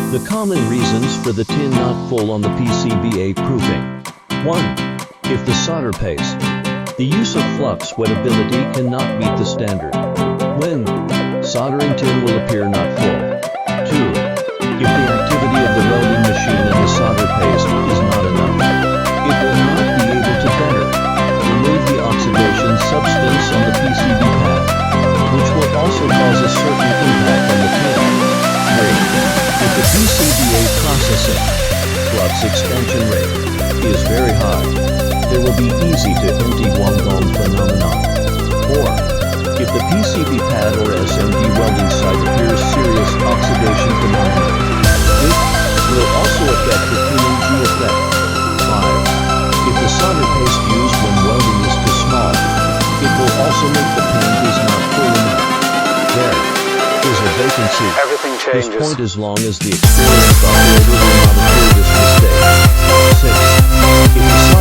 The common reasons for the tin not full on the PCBA proofing. 1. If the solder paste. The use of flux wettability cannot meet the standard. When soldering tin will appear not full. 2. If the activity of the welding machine and the solder paste is not enough, it will not be able to better remove the oxidation substance on the PCB pad, which will also cause a certain impact on the tin. 3. If the PCBA processing flux expansion rate is very high, there will be easy to empty Guangdong phenomenon. 4. If the PCB pad or SMD welding site appears serious oxidation phenomenon, it will also affect the cleaning G effect. 5. If the solder paste used when welding is too small, it will also make the paint is not full enough. There is a vacancy. Everything changes. This point as long as the experienced operator will not appear this mistake. 6. If the